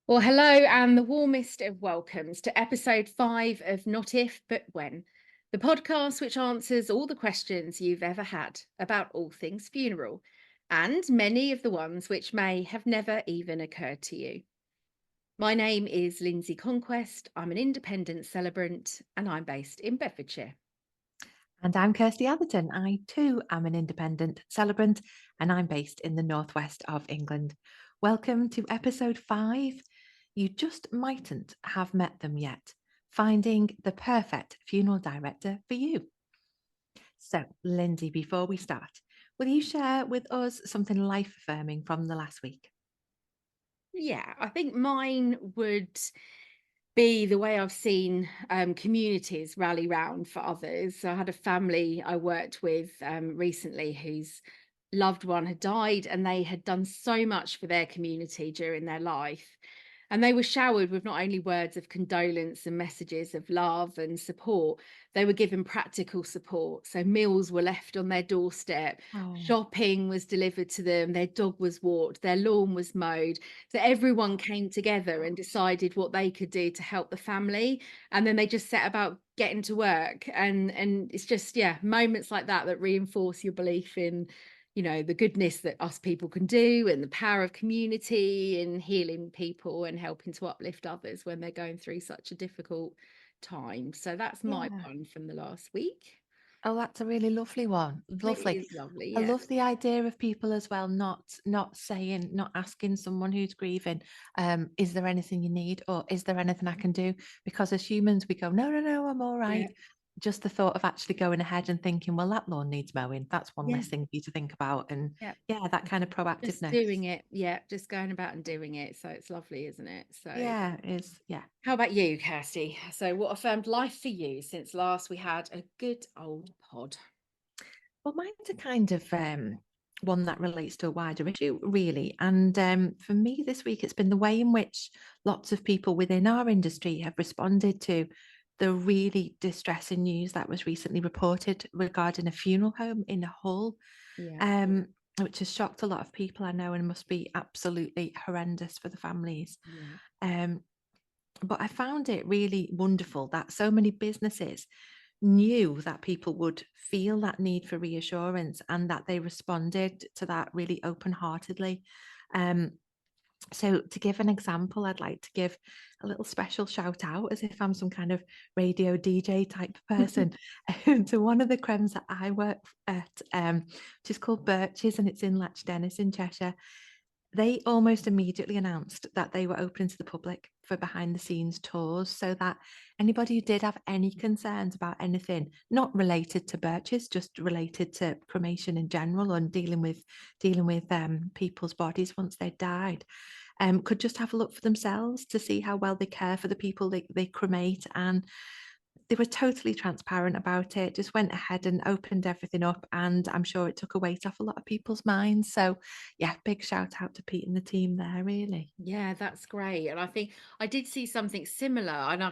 Well, hello, and the warmest of welcomes to episode 5 of Not If, But When, the podcast which answers all the questions you've ever had about all things funeral, and many of the ones which may have never even occurred to you. My name is Lyndsey Conquest. I'm an independent celebrant, and I'm based in Bedfordshire. And I'm Kirstie Atherton. I too am an independent celebrant and I'm based in the northwest of England. Welcome to episode 5. You just mightn't have met them yet. Finding the perfect funeral director for you. So, Lyndsey, before we start, will you share with us something life affirming from the last week? Yeah, I think mine would be the way I've seen communities rally round for others. So I had a family I worked with recently whose loved one had died, and they had done so much for their community during their life. And they were showered with not only words of condolence and messages of love and support, they were given practical support. So meals were left on their doorstep, Oh, shopping was delivered to them, their dog was walked, their lawn was mowed. So everyone came together and decided what they could do to help the family. And then they just set about getting to work. And it's just, yeah, moments like that that reinforce your belief in, the goodness that us people can do and the power of community and healing people and helping to uplift others when they're going through such a difficult time. So that's my yeah. one from the last week. Oh, that's a really lovely one. It Lovely. is lovely. I Yeah. love the idea of people as well, not saying, not asking someone who's grieving, is there anything you need or is there anything I can do? Because as humans, we go, no, no, no, I'm all Yeah. right. Just the thought of actually going ahead and thinking, well, that lawn needs mowing. That's one Yeah. less thing for you to think about. And Yeah. yeah, that kind of Just proactiveness. doing it. Yeah. Just going about and doing it. So it's lovely, isn't it? So Yeah, is yeah. how about you, Kirsty? So what affirmed life for you since last we had a good old pod? Well, mine's a kind of one that relates to a wider issue, really. And for me this week, it's been the way in which lots of people within our industry have responded to the really distressing news that was recently reported regarding a funeral home in Hull, Yeah. um, which has shocked a lot of people, I know, and must be absolutely horrendous for the families. Yeah. Um, but I found it really wonderful that so many businesses knew that people would feel that need for reassurance and that they responded to that really open heartedly. Um, so, to give an example, I'd like to give a little special shout out as if I'm some kind of radio DJ type person to one of the crems that I work at, which is called Birches and it's in Latch Dennis in Cheshire. They almost immediately announced that they were open to the public for behind the scenes tours so that anybody who did have any concerns about anything not related to Birches, just related to cremation in general and dealing with people's bodies once they died, could just have a look for themselves to see how well they care for the people they cremate. And they were totally transparent about it, just went ahead and opened everything up. And I'm sure it took a weight off a lot of people's minds. So, yeah, big shout out to Pete and the team there, really. Yeah, that's great. And I think I did see something similar, and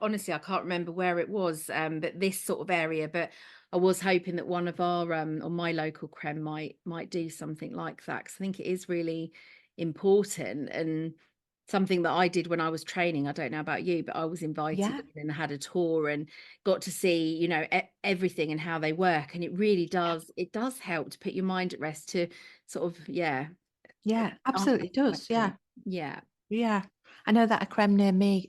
honestly, I can't remember where it was, but this sort of area. But I was hoping that one of our or my local creme might do something like that, because I think it is really important and something that I did when I was training. I don't know about you, but I was invited Yeah, in and had a tour and got to see, everything and how they work. And it really yeah, does help to put your mind at rest to sort of, yeah, yeah, ask absolutely those does. questions. Yeah, Yeah. yeah. I know that a creme near me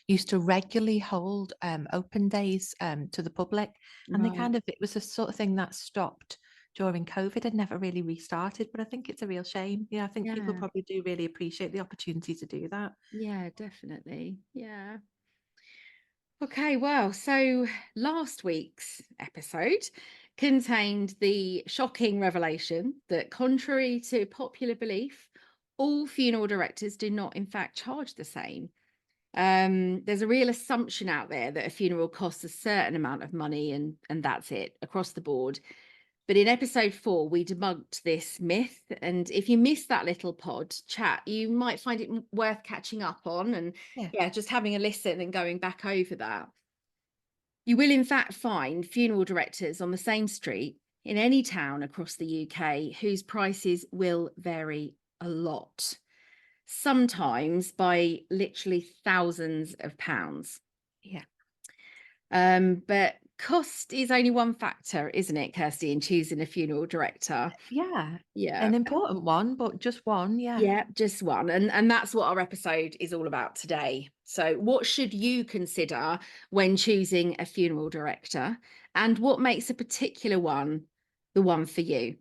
used to regularly hold open days to the public, and they Right. kind of it was a sort of thing that stopped during COVID and never really restarted. But I think it's a real shame. Yeah, I think people Yeah. probably do really appreciate the opportunity to do that. Yeah, definitely. Yeah. Okay, well, so last week's episode contained the shocking revelation that, contrary to popular belief, all funeral directors do not, in fact, charge the same. There's a real assumption out there that a funeral costs a certain amount of money and that's it across the board. But in episode 4, we debunked this myth. And if you missed that little pod chat, you might find it worth catching up on and, Yeah. yeah, just having a listen and going back over that. You will, in fact, find funeral directors on the same street in any town across the UK whose prices will vary a lot. sometimes by literally thousands of pounds. Yeah. But cost is only one factor, isn't it, Kirstie, in choosing a funeral director? Yeah. Yeah. An important one, but just one. Yeah. Yeah, just one. And that's what our episode is all about today. So, what should you consider when choosing a funeral director, and what makes a particular one the one for you?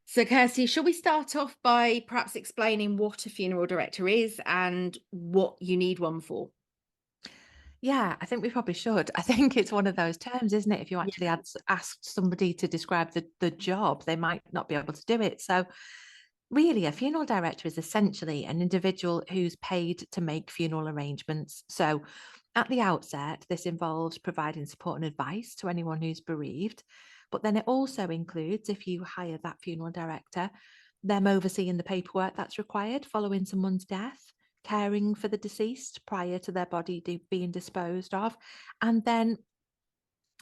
So, Kirstie, shall we start off by perhaps explaining what a funeral director is and what you need one for? Yeah, I think we probably should. I think it's one of those terms, isn't it? If you actually Yeah. had asked somebody to describe the job, they might not be able to do it. So, really, a funeral director is essentially an individual who's paid to make funeral arrangements. So, at the outset, this involves providing support and advice to anyone who's bereaved. But then it also includes, if you hire that funeral director, them overseeing the paperwork that's required following someone's death, caring for the deceased prior to their body being disposed of, and then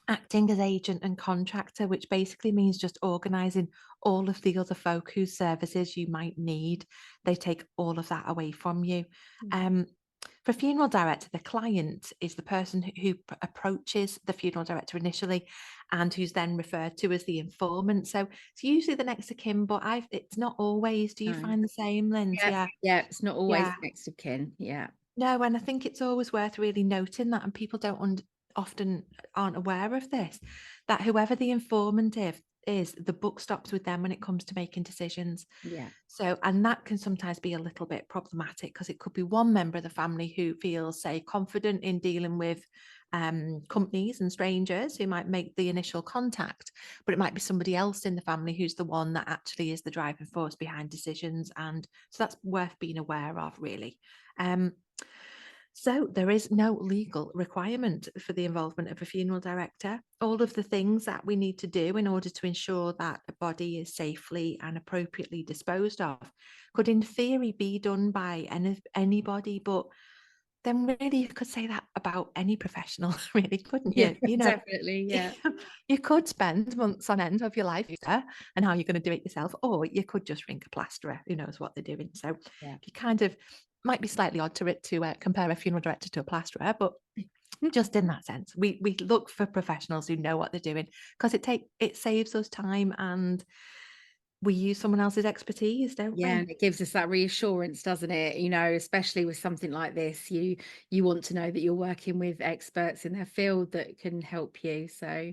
acting as agent and contractor, which basically means just organising all of the other folk whose services you might need. They take all of that away from you. Mm. Um, for funeral director, the client is the person who approaches the funeral director initially and who's then referred to as the informant. So it's usually the next of kin, but it's not always. Do you No. find the same, Lynn? Yeah. Yeah. Yeah. It's not always Yeah. next of kin. Yeah. No, and I think it's always worth really noting that, and people don't often aren't aware of this, that whoever the informant is, the book stops with them when it comes to making decisions. Yeah. So, and that can sometimes be a little bit problematic because it could be one member of the family who feels, say, confident in dealing with companies and strangers who might make the initial contact, but it might be somebody else in the family who's the one that actually is the driving force behind decisions. And so that's worth being aware of, really. Um, so there is no legal requirement for the involvement of a funeral director. All of the things that we need to do in order to ensure that a body is safely and appropriately disposed of could in theory be done by anybody, but then really you could say that about any professional, really, couldn't Yeah. you? You know, Definitely. Yeah. you could spend months on end of your life there and how you're going to do it yourself, or you could just ring a plasterer who knows what they're doing. So Yeah. you kind of might be slightly odd to compare a funeral director to a plasterer, but just in that sense, we look for professionals who know what they're doing because it saves us time and we use someone else's expertise, don't Yeah, we? and it gives us that reassurance, doesn't it? Especially with something like this, you want to know that you're working with experts in their field that can help you. So,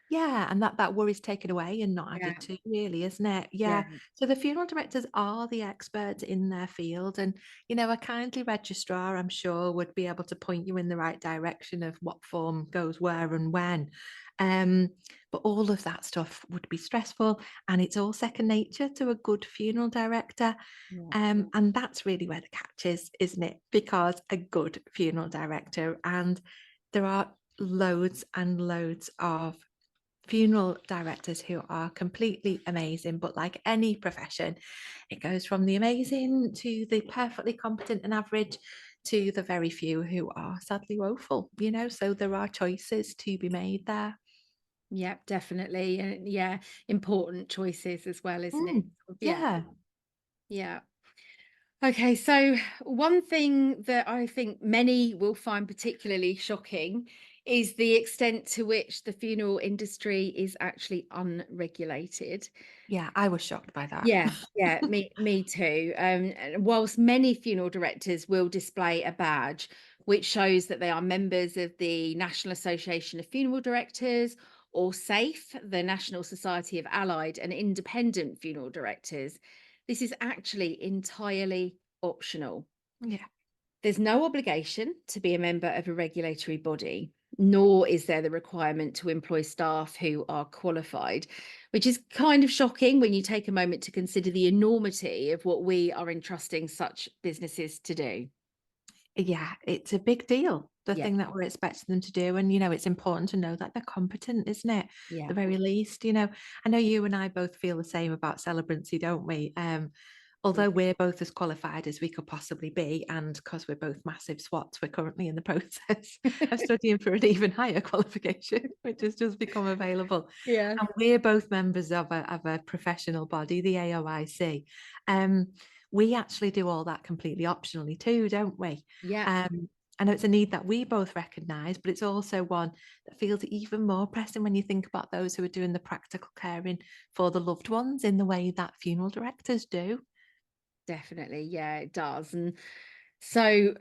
Yeah, and that worry's taken away and not yeah, added to, really, isn't it? yeah, Yeah. So the funeral directors are the experts in their field, and a kindly registrar, I'm sure, would be able to point you in the right direction of what form goes where and when. Um, but all of that stuff would be stressful, and it's all second nature to a good funeral director. yeah, And that's really where the catch is, isn't it? Because a good funeral director, and there are loads and loads of funeral directors who are completely amazing, but like any profession, it goes from the amazing to the perfectly competent and average to the very few who are sadly woeful, so there are choices to be made there. yeah, definitely. And yeah, important choices as well, isn't it? Mm, Yeah, yeah. yeah. Okay, so one thing that I think many will find particularly shocking is the extent to which the funeral industry is actually unregulated. Yeah, I was shocked by that. Yeah, yeah, me too. And whilst many funeral directors will display a badge which shows that they are members of the National Association of Funeral Directors or SAFE, the National Society of Allied and Independent Funeral Directors, this is actually entirely optional. Yeah. There's no obligation to be a member of a regulatory body, nor is there the requirement to employ staff who are qualified, which is kind of shocking when you take a moment to consider the enormity of what we are entrusting such businesses to do. Yeah, it's a big deal, the Yeah, thing that we're expecting them to do. And, it's important to know that they're competent, isn't it? yeah, The very least, I know you and I both feel the same about celebrancy, don't we? yeah, Although we're both as qualified as we could possibly be, and because we're both massive swats, we're currently in the process of studying for an even higher qualification, which has just become available. yeah, And we're both members of a professional body, the AOIC. Um, we actually do all that completely optionally too, don't we? Yeah, I know it's a need that we both recognise, but it's also one that feels even more pressing when you think about those who are doing the practical caring for the loved ones in the way that funeral directors do. definitely. Yeah, it does. And so,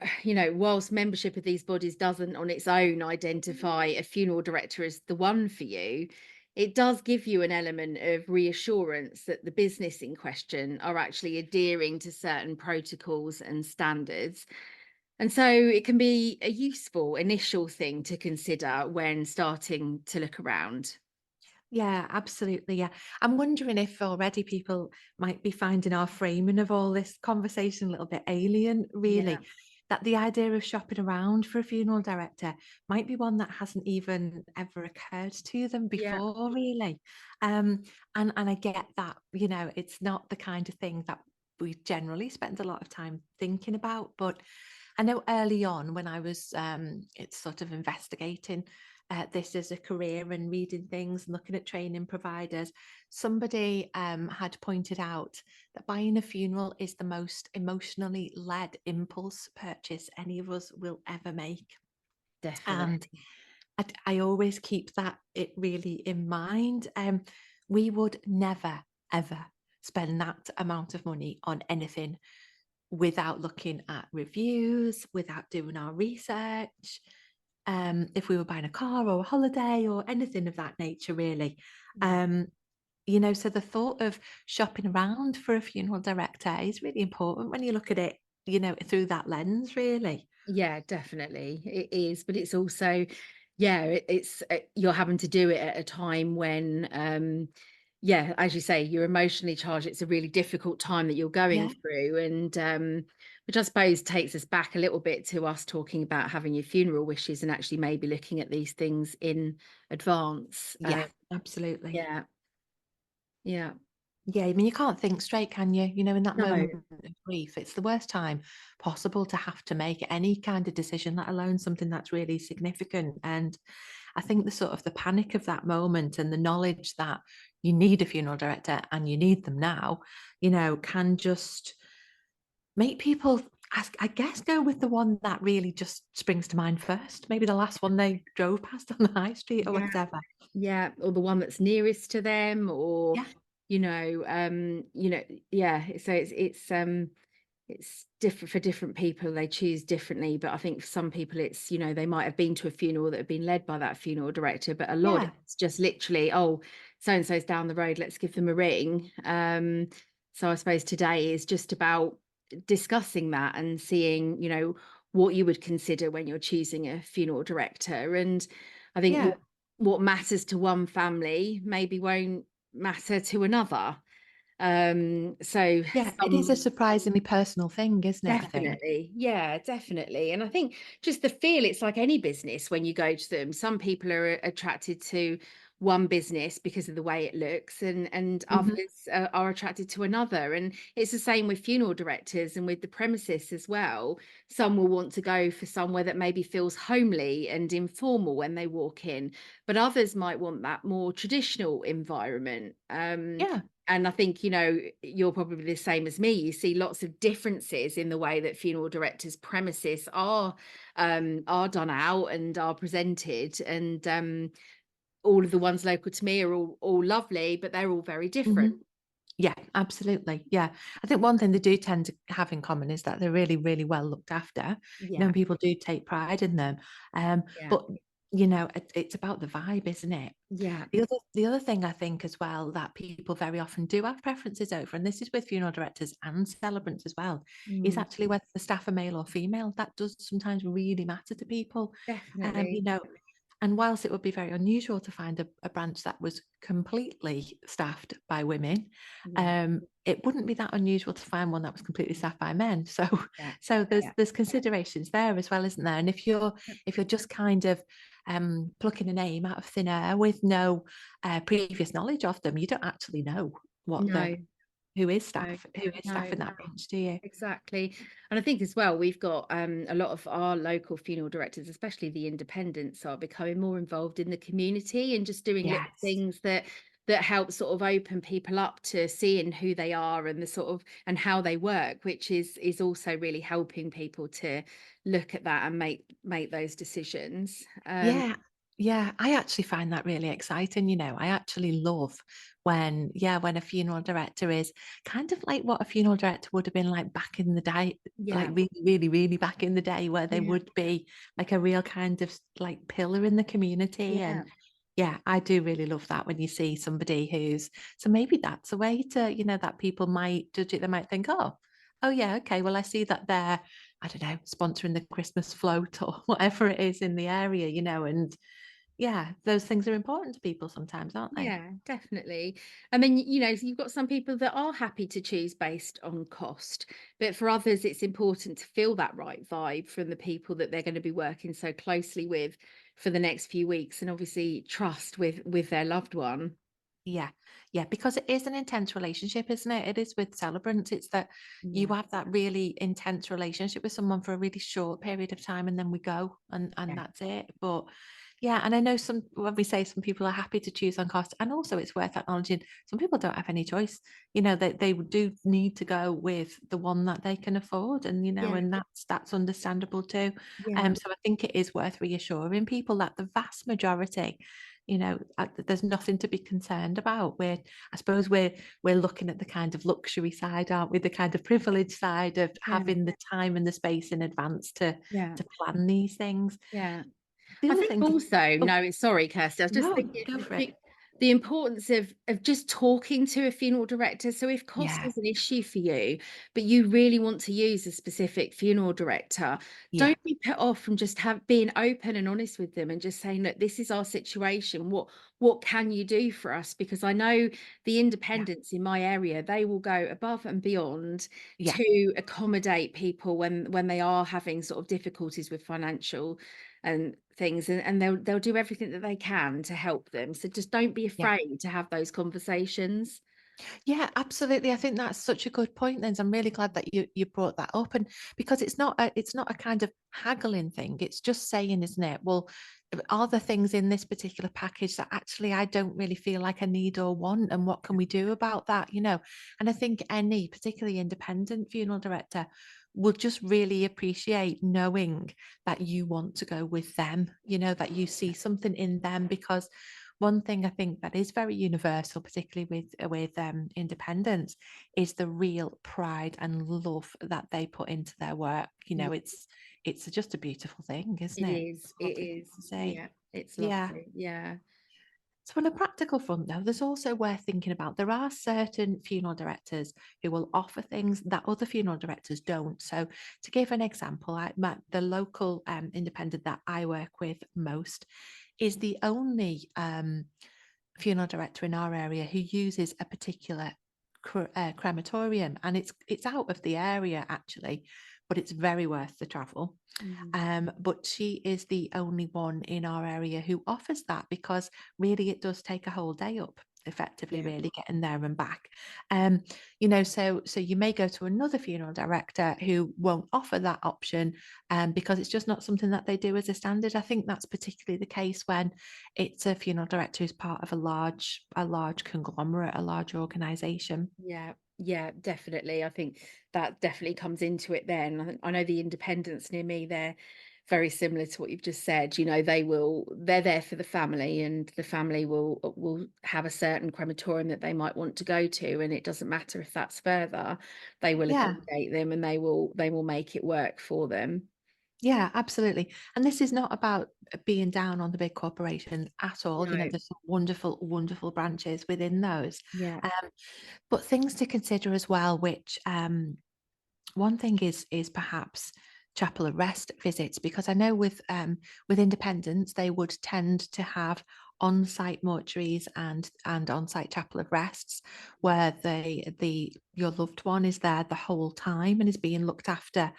whilst membership of these bodies doesn't on its own identify a funeral director as the one for you, it does give you an element of reassurance that the business in question are actually adhering to certain protocols and standards. And so it can be a useful initial thing to consider when starting to look around. Yeah, absolutely. Yeah. I'm wondering if already people might be finding our framing of all this conversation a little bit alien, Yeah. really. That the idea of shopping around for a funeral director might be one that hasn't even ever occurred to them Yeah. before, really. Um, and I get that, it's not the kind of thing that we generally spend a lot of time thinking about. But I know early on when I was it's sort of investigating this as a career and reading things and looking at training providers, somebody had pointed out that buying a funeral is the most emotionally led impulse purchase any of us will ever make. And Definitely. I always keep that it really in mind. We would never, ever spend that amount of money on anything without looking at reviews, without doing our research. If we were buying a car or a holiday or anything of that nature, really. Yeah. Um, so the thought of shopping around for a funeral director is really important when you look at it, through that lens, really. Yeah, definitely. It is, but it's also, yeah, it's you're having to do it at a time when, yeah, as you say, you're emotionally charged. It's a really difficult time that you're going Yeah. through, and which I suppose takes us back a little bit to us talking about having your funeral wishes and actually maybe looking at these things in advance. Yeah, absolutely. Yeah, yeah, Yeah, I mean, you can't think straight, can you? In that no, moment of grief, it's the worst time possible to have to make any kind of decision, let alone something that's really significant. And I think the panic of that moment and the knowledge that you need a funeral director and you need them now, can just make people, I guess, go with the one that really just springs to mind first. Maybe the last one they drove past on the high street or yeah. whatever. Yeah, or the one that's nearest to them, or Yeah, you know, yeah. So it's different for different people. They choose differently, but I think for some people, it's they might have been to a funeral that had been led by that funeral director, but a lot yeah, it's just literally, oh, so and so's down the road, let's give them a ring. So I suppose today is just about discussing that and seeing, what you would consider when you're choosing a funeral director. And I think yeah. what matters to one family maybe won't matter to another. So Yeah, it is a some surprisingly personal thing, isn't it, I think? definitely. Yeah, definitely. And I think just the feel, it's like any business when you go to them. Some people are attracted to one business because of the way it looks, and Mhm. others are attracted to another. And it's the same with funeral directors and with the premises as well. Some will want to go for somewhere that maybe feels homely and informal when they walk in, but others might want that more traditional environment. Yeah, And I think, you're probably the same as me. You see lots of differences in the way that funeral directors' premises are done out and are presented. And all of the ones local to me are all lovely, but they're all very different. mhm. Yeah, absolutely. Yeah. I think one thing they do tend to have in common is that they're really, really well looked after. Yeah, And people do take pride in them. yeah, But it's about the vibe, isn't it? yeah. The other thing I think as well that people very often do have preferences over, and this is with funeral directors and celebrants as well, is Mm, actually whether the staff are male or female. That does sometimes really matter to people. Um, you definitely. know, and whilst it would be very unusual to find a branch that was completely staffed by women, Yeah, it wouldn't be that unusual to find one that was completely staffed by men. So, yeah, so there's yeah. there's considerations there as well, isn't there? And if you're just kind of plucking a name out of thin air with no previous knowledge of them, you don't actually know what the No, who is no, staff no. in that branch, do you? Exactly. And I think as well, we've got a lot of our local funeral directors, especially the independents, are becoming more involved in the community and just doing little Yes. things that that help sort of open people up to seeing who they are and the sort of and how they work, which is also really helping people to look at that and make those decisions. Yeah, yeah, I actually find that really exciting, you know. I actually love when, yeah, when a funeral director is kind of like what a funeral director would have been like back in the day, like Yeah, really, really, really back in the day, where they yeah, would be like a real kind of like pillar in the community. yeah, And yeah, I do really love that when you see somebody who's, so maybe that's a way to, you know, that people might judge it. They might think, oh yeah, okay, well, I see that they're, I don't know, sponsoring the Christmas float or whatever it is in the area, you know, and yeah, those things are important to people sometimes, aren't they? yeah, definitely. I mean, you know, you've got some people that are happy to choose based on cost, but for others, it's important to feel that right vibe from the people that they're going to be working so closely with for the next few weeks, and obviously trust with their loved one. Yeah, yeah, because it is an intense relationship, isn't it? It is with celebrants. It's that you Yeah, have that really intense relationship with someone for a really short period of time and then we go and yeah, that's it. But yeah, and I know some when we say some people are happy to choose on cost, and also it's worth acknowledging some people don't have any choice. You know, they do need to go with the one that they can afford, and you know, yeah, and that's understandable too. yeah, So I think it is worth reassuring people that the vast majority, you know, there's nothing to be concerned about. I suppose we're looking at the kind of luxury side, aren't we? The kind of privilege side of yeah, having the time and the space in advance yeah, to plan these things. yeah. The I other think thing, also, oh no, sorry, Kirsty, I was just no, thinking go for it. the importance of just talking to a funeral director. So if cost Yeah, is an issue for you, but you really want to use a specific funeral director, yeah, don't be put off from just have being open and honest with them and just saying, look, this is our situation. What can you do for us? Because I know the yeah, independents in my area, they will go above and beyond yeah. to accommodate people when they are having sort of difficulties with financial and things, and they'll do everything that they can to help them. So just don't be Yeah. afraid to have those conversations. Yeah, absolutely. I think that's such a good point, then. I'm really glad that you brought that up. And because it's not a kind of haggling thing. It's just saying, isn't it? Well, are there things in this particular package that actually I don't really feel like I need or want? And what can we do about that? You know? And I think any particularly independent funeral director will just really appreciate knowing that you want to go with them, you know, that you see something in them. Because one thing I think that is very universal, particularly with independence, is the real pride and love that they put into their work. You Yeah, know, it's just a beautiful thing, isn't it it? is. It's a It lovely thing is. to see. Yeah, it's Yeah. lovely. Yeah. So on a practical front, though, there's also worth thinking about. There are certain funeral directors who will offer things that other funeral directors don't. So to give an example, the local independent that I work with most is the only funeral director in our area who uses a particular crematorium, and it's out of the area actually, but it's very worth the travel. Mm, But she is the only one in our area who offers that, because really it does take a whole day up effectively, yeah. really getting there and back. um you know, so you may go to another funeral director who won't offer that option, because it's just not something that they do as a standard. I think that's particularly the case when it's a funeral director who's part of a large conglomerate, a large organization. Yeah, yeah, definitely. I think that definitely comes into it then. I know the independents near me, they're very similar to what you've just said. You know, they're there for the family, and the family will have a certain crematorium that they might want to go to, and it doesn't matter if that's further. They will Yeah, accommodate them, and they will make it work for them. yeah, absolutely. And this is not about being down on the big corporations at all. You know, No, there's some wonderful, wonderful branches within those. yeah, Um, but things to consider as well, which one thing is perhaps chapel of rest visits, because I know with independents they would tend to have on-site mortuaries and on-site chapel of rests where the your loved one is there the whole time and is being looked after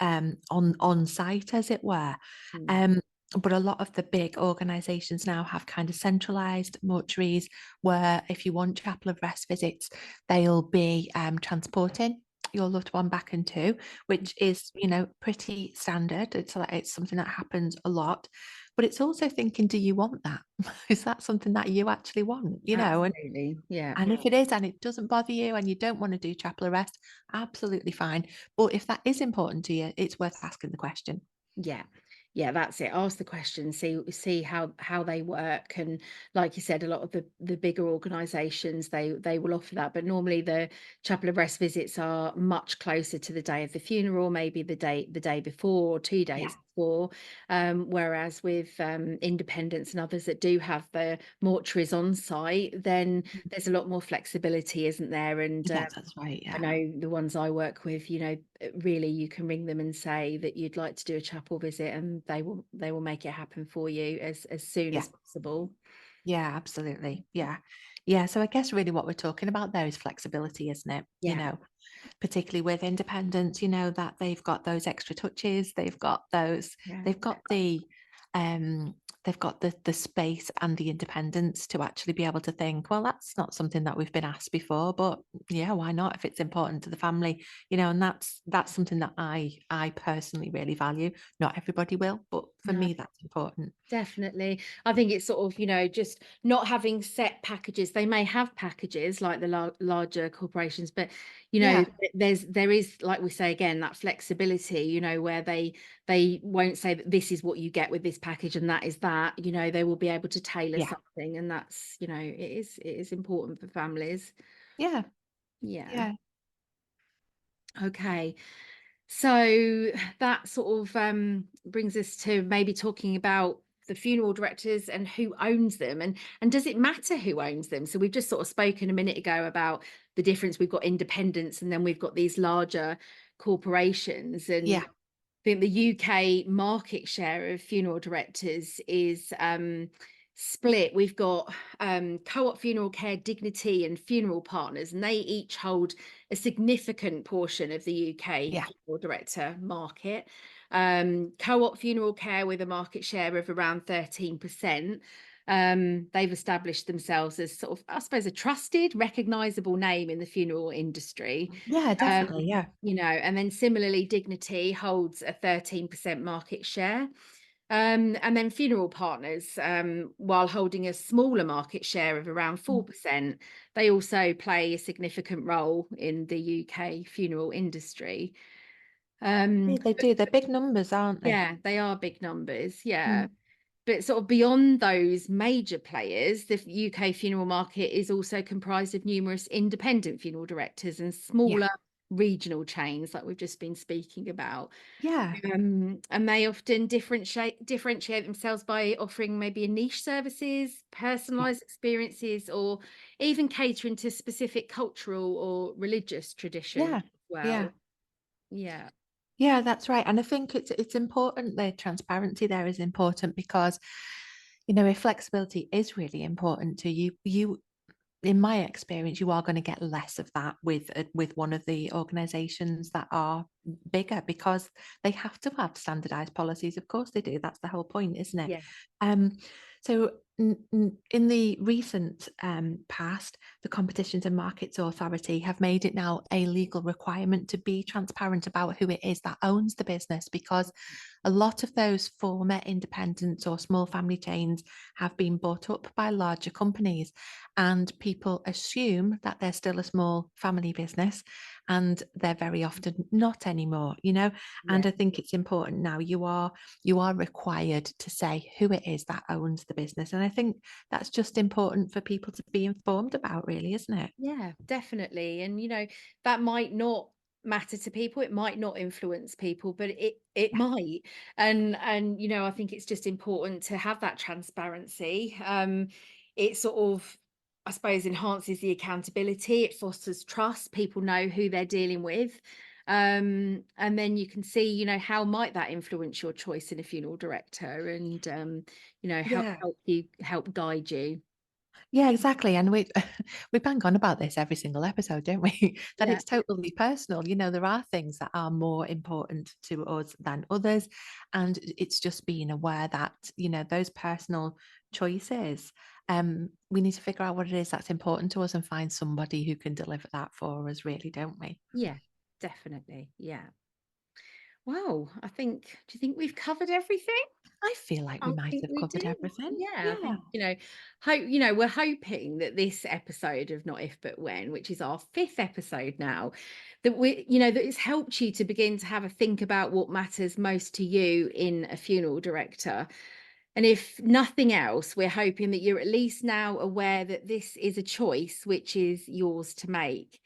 on site, as it were. mm, Um, but a lot of the big organisations now have kind of centralised mortuaries where, if you want chapel of rest visits, they'll be transporting your loved one back into, which is, you know, pretty standard. It's something that happens a lot. But it's also thinking, do you want that? Is that something that you actually want? Absolutely. Yeah. And if it is and it doesn't bother you and you don't want to do chapel arrest, absolutely fine. But if that is important to you, it's worth asking the question. Yeah. Yeah, that's it. Ask the question, see how they work. And like you said, a lot of the bigger organizations, they will offer that. But normally the chapel of rest visits are much closer to the day of the funeral, maybe the day before or two Yeah. days before. Whereas with independents and others that do have the mortuaries on site, then there's a lot more flexibility, isn't there? And Yes, that's right. I Yeah. know the ones I work with, really you can ring them and say that you'd like to do a chapel visit, and they will make it happen for you as soon Yeah. as possible. Yeah, absolutely. Yeah. Yeah. So I guess really what we're talking about there is flexibility, isn't it? Yeah, Particularly with independence, that they've got those extra touches, yeah, they've got um the space and the independence to actually be able to think, well, that's not something that we've been asked before, but yeah, why not if it's important to the family, and that's something that I personally really value. Not everybody will, but for no. me that's important. Definitely. I think it's sort of, just not having set packages. They may have packages like the larger corporations, but Yeah, there is, like we say again, that flexibility, where they won't say that this is what you get with this package and that is that, they will be able to tailor yeah, something, and that's, it is important for families. yeah, Yeah. yeah, Okay. So that sort of brings us to maybe talking about the funeral directors and who owns them, and does it matter who owns them? So we've just sort of spoken a minute ago about the difference. We've got independents and then we've got these larger corporations, and yeah, I think the UK market share of funeral directors is split. We've got Co-op Funeral Care, Dignity, and Funeral Partners, and they each hold a significant portion of the UK yeah, funeral director market. Co-op Funeral Care with a market share of around 13%. They've established themselves as sort of, I suppose, a trusted, recognizable name in the funeral industry. yeah, Um, definitely, yeah, and then similarly, Dignity holds a 13% market share. And then Funeral Partners, while holding a smaller market share of around 4%, they also play a significant role in the UK funeral industry. yeah, they But do. They're big numbers, aren't they? yeah, they are big numbers. Yeah. Mm. But sort of beyond those major players, the UK funeral market is also comprised of numerous independent funeral directors and Yeah, smaller regional chains, like we've just been speaking about. yeah, And they often differentiate themselves by offering maybe a niche services, yeah, personalized experiences, or even catering to specific cultural or religious traditions yeah, as yeah. well. Yeah. Yeah, that's right. And I think it's important. The transparency there is important because, if flexibility is really important to you, in my experience, you are going to get less of that with one of the organisations that are bigger because they have to have standardised policies. Of course, they do. That's the whole point, isn't it? Yeah. Um, so in the recent past, the Competitions and Markets Authority have made it now a legal requirement to be transparent about who it is that owns the business because a lot of those former independents or small family chains have been bought up by larger companies, and people assume that they're still a small family business, and they're very often not anymore. And Yeah. I think it's important now you are required to say who it is that owns the business, and I think that's just important for people to be informed about, really, isn't it? Yeah, definitely. And that might not matter to people, it might not influence people, but it Yeah, might. And I think it's just important to have that transparency. It sort of, I suppose, enhances the accountability, it fosters trust, people know who they're dealing with. And then you can see, how might that influence your choice in a funeral director, and help yeah. help guide you. Yeah, exactly. And we we bang on about this every single episode, don't we? That Yeah. it's totally personal. There are things that are more important to us than others. And it's just being aware that, those personal choices, we need to figure out what it is that's important to us and find somebody who can deliver that for us, really, don't we? Yeah, definitely. Yeah. Well, do you think we've covered everything? I feel like we I might think have we covered did. everything. Yeah, I Yeah, think, we're hoping that this episode of Not If But When, which is our fifth episode now, that it's helped you to begin to have a think about what matters most to you in a funeral director. And if nothing else, we're hoping that you're at least now aware that this is a choice which is yours to make.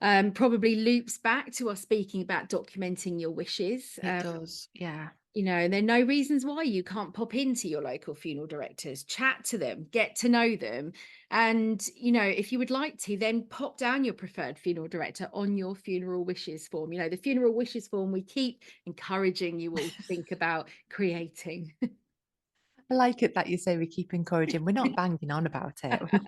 Probably loops back to us speaking about documenting your wishes. it does. Yeah. And there are no reasons why you can't pop into your local funeral directors, chat to them, get to know them. And, if you would like to, then pop down your preferred funeral director on your funeral wishes form. The funeral wishes form we keep encouraging you all to think about creating. I like it that you say we keep encouraging. We're not banging on about it. Of We're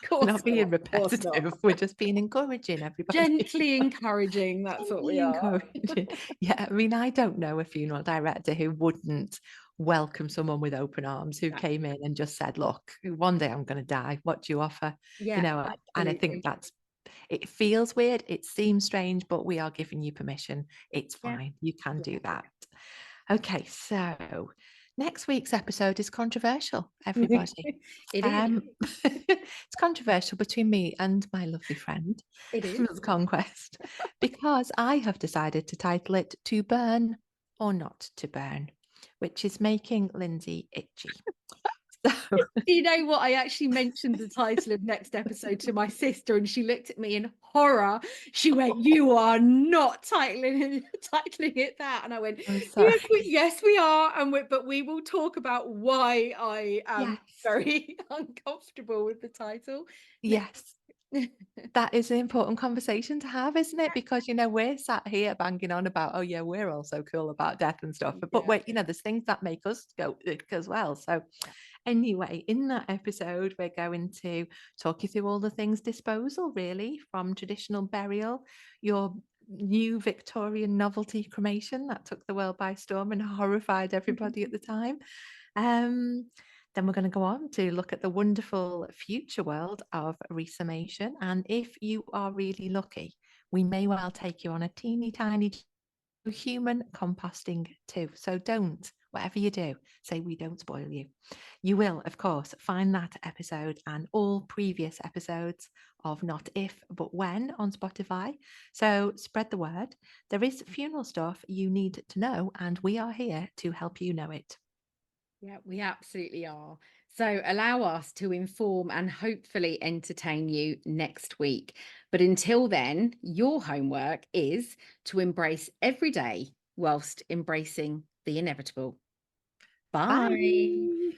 course not being not. Of course not. repetitive. We're just being encouraging everybody. Gently encouraging. That's what we Gently are. encouraging. Yeah, I mean, I don't know a funeral director who wouldn't welcome someone with open arms who Yeah. came in and just said, "Look, one day I'm going to die. What do you offer?" Yeah, And I think absolutely. it feels weird. It seems strange, but we are giving you permission. It's Yeah. fine. You can Yeah. do that. Okay, so next week's episode is controversial, everybody. It is. It's controversial between me and my lovely friend, It is. Ms. Conquest, because I have decided to title it To Burn or Not to Burn, which is making Lyndsey itchy. So, Do you know what? I actually mentioned the title of next episode to my sister, and she looked at me in horror. She went, "You are not titling it that." And I went, I'm sorry. "Yes, we are." But we will talk about why I am Yes, very uncomfortable with the title next. yes. That is an important conversation to have, isn't it? Because, we're sat here banging on about, oh, yeah, we're all so cool about death and stuff. But Yeah. wait, there's things that make us go ick as well. So, anyway, in that episode, we're going to talk you through all the things disposal, really, from traditional burial, your new Victorian novelty cremation that took the world by storm and horrified everybody at the time. Um, then we're going to go on to look at the wonderful future world of resumation. And if you are really lucky, we may well take you on a teeny tiny human composting too. So don't, whatever you do, say we don't spoil you. You will, of course, find that episode and all previous episodes of Not If But When on Spotify. So spread the word. There is funeral stuff you need to know, and we are here to help you know it. Yeah, we absolutely are. So allow us to inform and hopefully entertain you next week. But until then, your homework is to embrace every day whilst embracing the inevitable. Bye. Bye.